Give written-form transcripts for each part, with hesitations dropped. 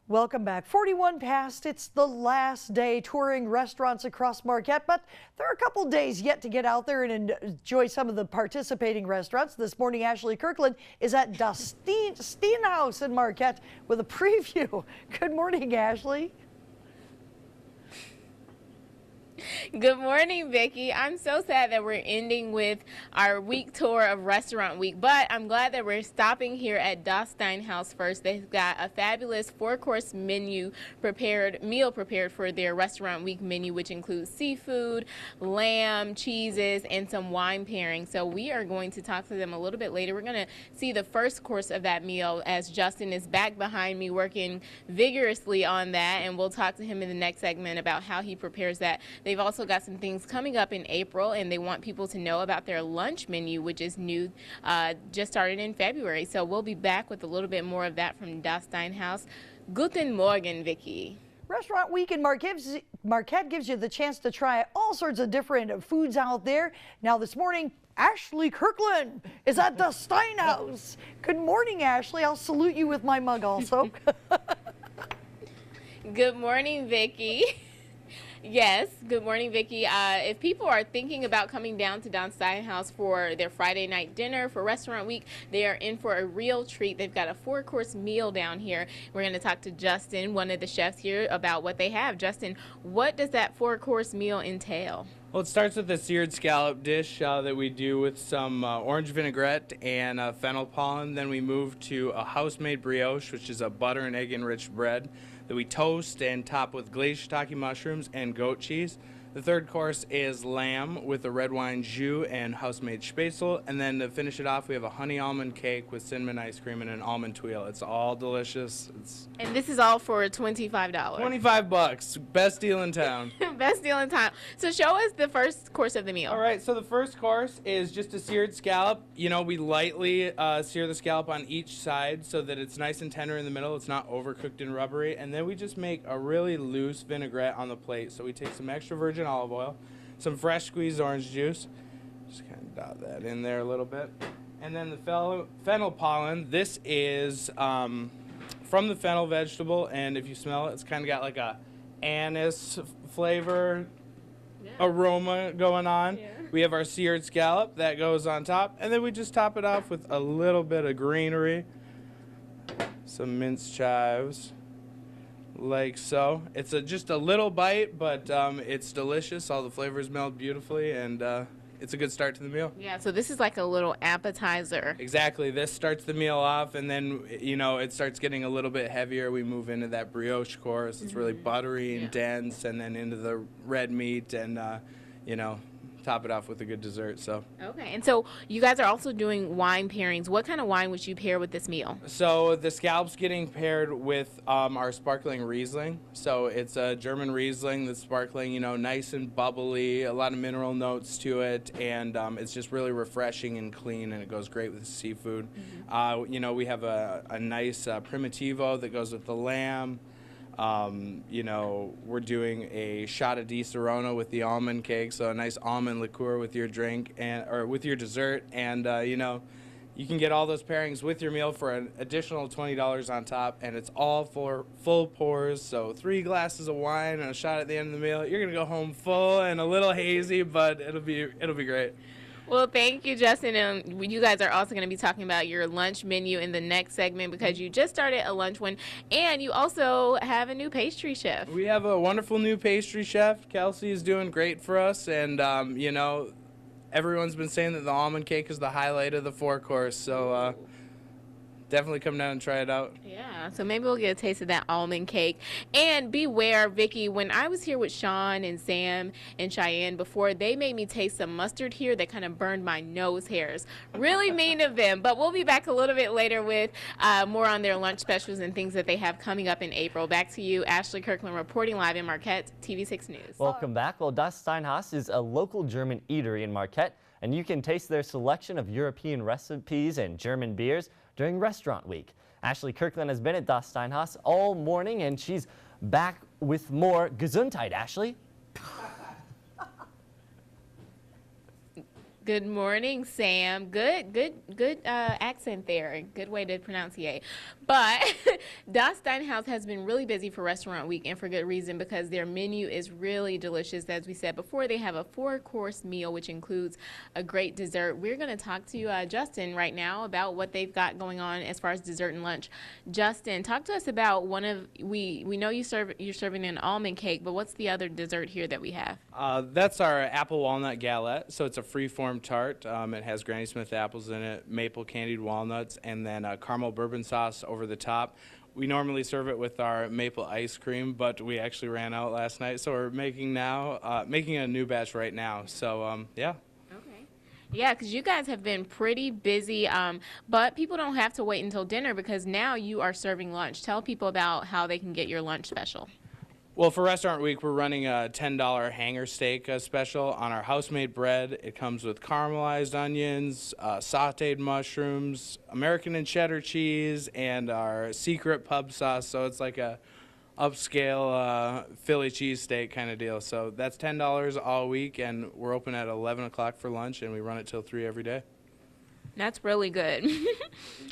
Welcome back. 41 past. It's the last day touring restaurants across Marquette, but there are a couple days yet to get out there and enjoy some of the participating restaurants. This morning, Ashley Kirkland is at Steinhaus in Marquette with a preview. Good morning, Ashley. Good morning, Vicki. I'm so sad that we're ending with our week tour of Restaurant Week, but I'm glad that we're stopping here at Das Steinhaus first. They've got a fabulous four-course meal prepared for their Restaurant Week menu, which includes seafood, lamb, cheeses, and some wine pairing. So we are going to talk to them a little bit later. We're going to see the first course of that meal as Justin is back behind me working vigorously on that, and we'll talk to him in the next segment about how he prepares that. They've also got some things coming up in April, and they want people to know about their lunch menu, which is new, just started in February. So we'll be back with a little bit more of that from Das Steinhaus. Guten Morgen, Vicki. Restaurant Week in Marquette gives you the chance to try all sorts of different foods out there. Now this morning, Ashley Kirkland is at the Steinhaus. Good morning, Ashley. I'll salute you with my mug also. Good morning, Vicki. Yes, good morning, Vicki. If people are thinking about coming down to Das Steinhaus for their Friday night dinner for Restaurant Week, they are in for a real treat. They've got a four-course meal down here. We're going to talk to Justin, one of the chefs here, about what they have. Justin, what does that four-course meal entail? Well, it starts with a seared scallop dish that we do with some orange vinaigrette and fennel pollen. Then we move to a house-made brioche, which is a butter and egg enriched bread that we toast and top with glazed shiitake mushrooms and goat cheese. The third course is lamb with a red wine jus and house-made spätzle. And then to finish it off, we have a honey almond cake with cinnamon ice cream and an almond tuile. It's all delicious. And this is all for $25. $25. Best deal in town. Best deal in town. So show us the first course of the meal. All right, so the first course is just a seared scallop. You know, we lightly sear the scallop on each side so that it's nice and tender in the middle. It's not overcooked and rubbery. And then we just make a really loose vinaigrette on the plate. So we take some extra virgin olive oil, some fresh squeezed orange juice, just kind of dot that in there a little bit, and then the fennel pollen. This is from the fennel vegetable, and if you smell it, it's kind of got like a anise flavor aroma going on. Yeah. We have our seared scallop that goes on top, and then we just top it off with a little bit of greenery, some minced chives. Like so. It's just a little bite, but it's delicious. All the flavors meld beautifully, and it's a good start to the meal. Yeah, so this is like a little appetizer. Exactly. This starts the meal off, and then, you know, it starts getting a little bit heavier. We move into that brioche course. It's really buttery and dense, and then into the red meat, and, you know, top it off with a good dessert. So okay, and so you guys are also doing wine pairings. What kind of wine would you pair with this meal? So the scallop's getting paired with our sparkling Riesling. So it's a German Riesling that's sparkling, you know, nice and bubbly, a lot of mineral notes to it, and it's just really refreshing and clean, and it goes great with seafood. You know, we have a nice Primitivo that goes with the lamb. You know, we're doing a shot of Di Serono with the almond cake, so a nice almond liqueur with your drink or with your dessert, and you know, you can get all those pairings with your meal for an additional $20 on top, and it's all for full pours. So 3 glasses of wine and a shot at the end of the meal. You're gonna go home full and a little hazy, but it'll be great. Well, thank you, Justin. And you guys are also going to be talking about your lunch menu in the next segment because you just started a lunch one, and you also have a new pastry chef. We have a wonderful new pastry chef. Kelsey is doing great for us, and you know, everyone's been saying that the almond cake is the highlight of the four-course, so definitely come down and try it out. Yeah, so maybe we'll get a taste of that almond cake. And beware, Vicki, when I was here with Sean and Sam and Cheyenne before, they made me taste some mustard here that kind of burned my nose hairs. Really mean of them. But we'll be back a little bit later with more on their lunch specials and things that they have coming up in April. Back to you, Ashley Kirkland, reporting live in Marquette, TV6 News. Welcome back. Well, Das Steinhaus is a local German eatery in Marquette, and you can taste their selection of European recipes and German beers during Restaurant Week. Ashley Kirkland has been at Das Steinhaus all morning, and she's back with more Gesundheit. Ashley? Good morning, Sam. Good accent there. Good way to pronunciate. But Das Steinhaus has been really busy for Restaurant Week, and for good reason, because their menu is really delicious. As we said before, they have a 4-course meal, which includes a great dessert. We're going to talk to Justin right now about what they've got going on as far as dessert and lunch. Justin, talk to us about we know you're serving an almond cake, but what's the other dessert here that we have? That's our apple walnut galette. So it's a free-form tart. It has Granny Smith apples in it, maple candied walnuts, and then caramel bourbon sauce over the top. We normally serve it with our maple ice cream, but we actually ran out last night, so we're making a new batch right now. So yeah. Okay. Yeah, because you guys have been pretty busy, but people don't have to wait until dinner because now you are serving lunch. Tell people about how they can get your lunch special. Well, for Restaurant Week, we're running a $10 hanger steak special on our house-made bread. It comes with caramelized onions, sautéed mushrooms, American and cheddar cheese, and our secret pub sauce. So it's like a upscale Philly cheesesteak kind of deal. So that's $10 all week, and we're open at 11 o'clock for lunch, and we run it till 3 every day. That's really good.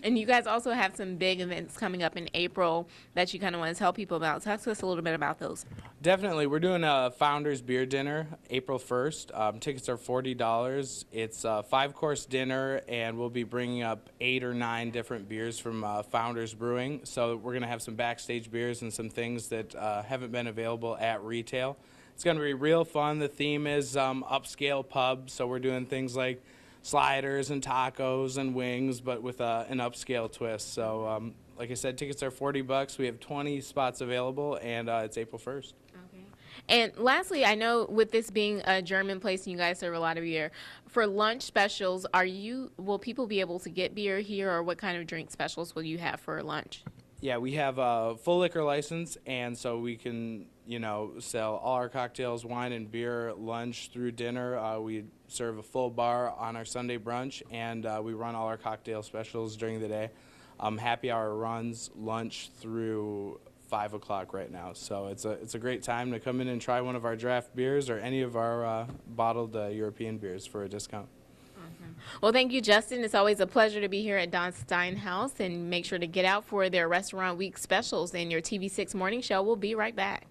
And you guys also have some big events coming up in April that you kind of want to tell people about. Talk to us a little bit about those. Definitely. We're doing a Founders Beer Dinner April 1st. Tickets are $40. It's a 5-course dinner, and we'll be bringing up 8 or 9 different beers from Founders Brewing. So we're going to have some backstage beers and some things that haven't been available at retail. It's going to be real fun. The theme is upscale pub, so we're doing things like sliders and tacos and wings, but with an upscale twist. So like I said, tickets are $40. We have 20 spots available, and it's April 1st. Okay. And lastly, I know with this being a German place and you guys serve a lot of beer, for lunch specials, will people be able to get beer here, or what kind of drink specials will you have for lunch? Yeah, we have a full liquor license, and so we can, sell all our cocktails, wine and beer, lunch through dinner. We serve a full bar on our Sunday brunch, and we run all our cocktail specials during the day. Happy hour runs lunch through 5 o'clock right now, so it's a great time to come in and try one of our draft beers or any of our bottled European beers for a discount. Well, thank you, Justin. It's always a pleasure to be here at Das Steinhaus, and make sure to get out for their Restaurant Week specials, and your TV6 morning show will be right back.